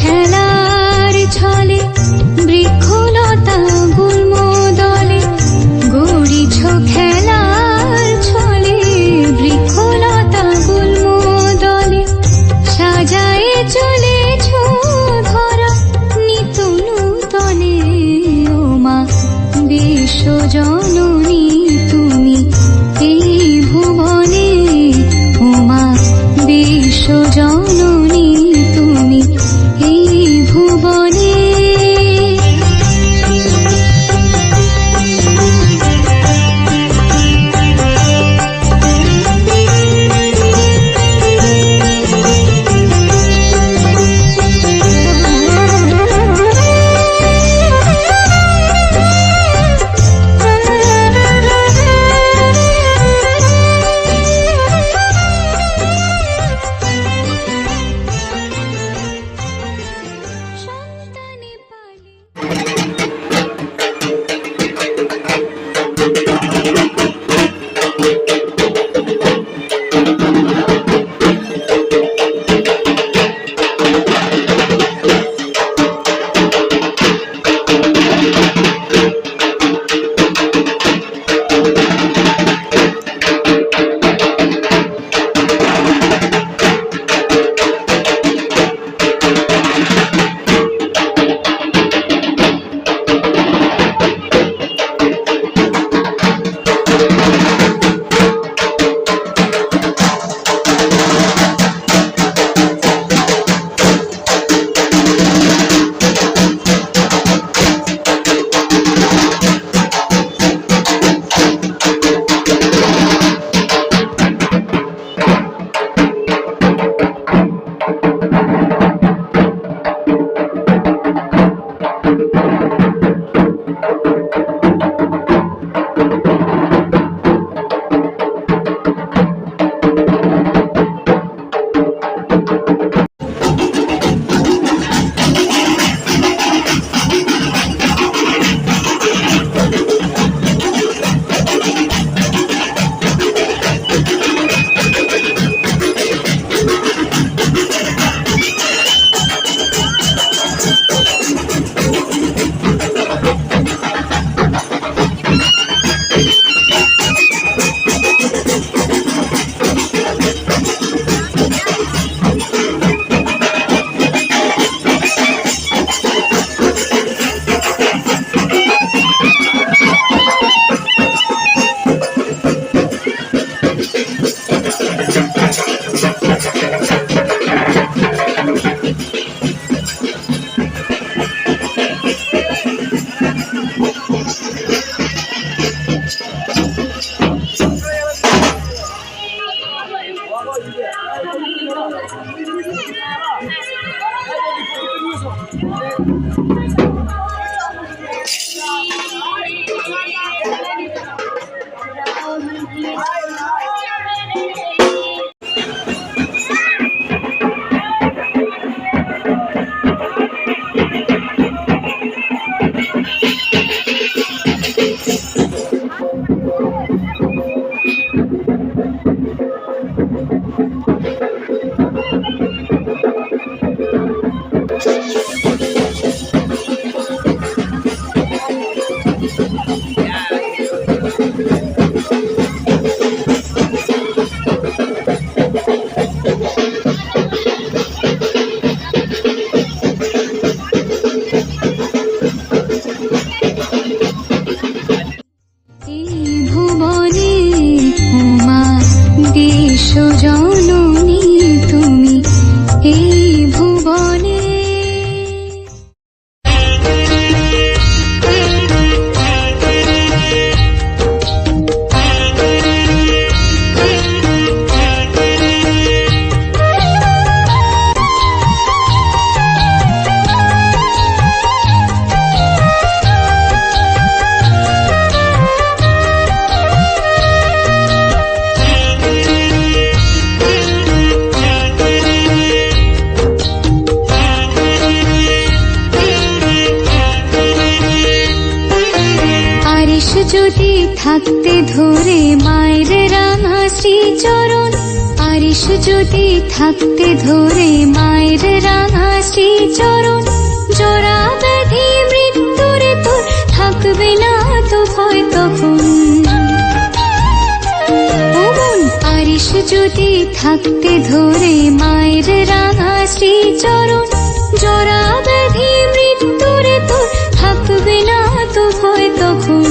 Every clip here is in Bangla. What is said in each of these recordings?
খেলার ছলে বৃক্ষলতা গুল্ম দলে গড়িছ খেলার ছলে বৃক্ষলতা গুল্ম দলে সাজায় চলেছ ধরা নিত নূতনে ও মা বিশ্বজননী তুমি এই ভুবনে ও মা বিশ্বজননী তুমি এই ভুবনে। যদি থাকতে ধরে মায়ের রাঙা শ্রীচরণ, পারিস যদি থাকতে ধরে মায়ের রাঙা শ্রীচরণ, জরা ব্যাধি মৃত্যুরে তোর থাকবে না তো ভয় তখন। ও মন, পারিস যদি থাকতে ধরে মায়ের রাঙা শ্রীচরণ, জরা ব্যাধি মৃত্যুরে তোর থাকবে না তো ভয় তখন।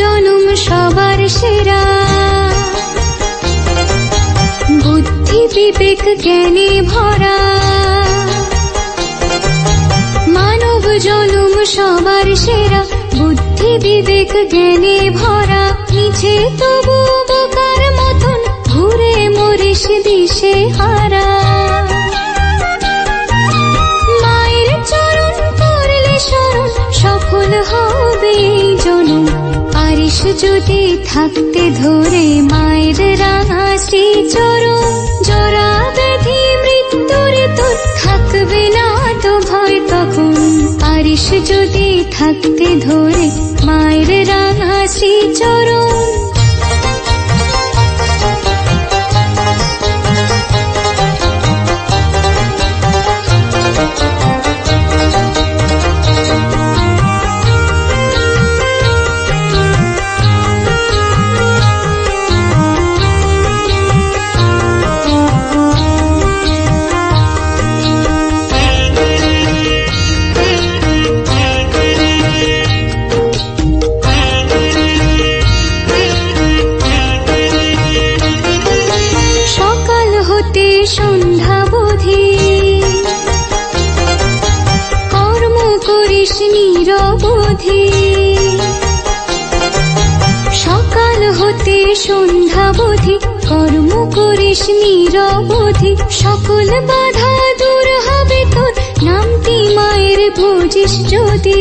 জনম সবার সেরা, বুদ্ধি বিবেক জ্ঞানে ভরা। মানব জনম সবার সেরা, বুদ্ধি বিবেক জ্ঞানে ভরা। মিছে তবু বোকার মতন ঘুরে মরিস দিশে হারা। মায়ের চরণ করলে শরণ, সফল হবে এই জনম। পারিস যদি থাকতে ধরে মায়ের রাঙা শ্রীচরণ, জরা ব্যাধি মৃত্যুরে তোর থাকবে না তো ভয় তখন। পারিস যদি থাকতে ধরে মায়ের রাঙা শ্রীচরণ। সন্ধ্যাবধি কর্ম করিস নিরবধি, সকাল হতে সন্ধ্যাবধি কর্ম করিস নিরবধি। সকল বাধা দূর হবে তোর, নামটি মায়ের ভজিস যদি।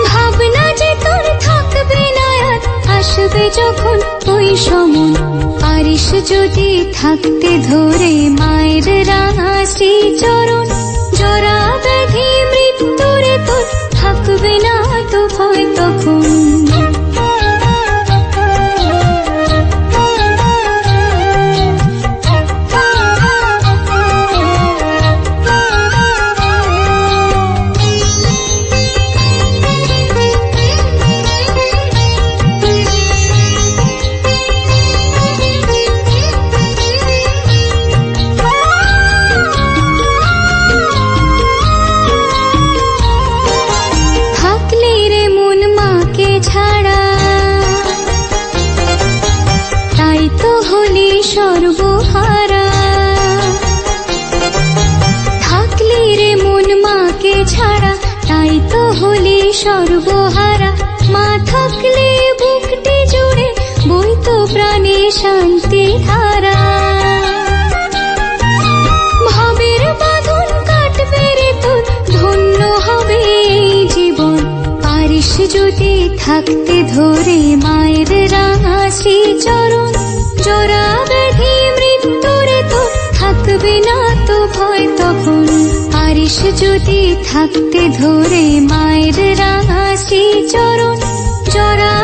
ভাবনা যে তোর থাকবে না আর, আসবে যখন ওই সময়। পারিস যদি থাকতে ধরে মায়ের রাঙা শ্রীচরণ, জরা ব্যাধি মৃত্যুরে তোর থাকবে না তো ভয় তখন। সর্বহারা থাকলি রে মন মাকে ছাড়া, তাই তো হলি সর্বহারা। মা থাকলে বুকটি জুড়ে বইতো প্রাণে শান্তি ধারা। ভাবের বাঁধন কাটবে রে তোর, ধন্য হবে এই জীবন। পারিস যদি থাকতে ধরে মায়ের রাঙা শ্রীচরণ, জরা ব্যাধি মৃত্যুরে তোর থাকবে না তো ভয় তখন। পারিস যদি থাকতে ধরে মায়ের রাঙা শ্রীচরণ, জরা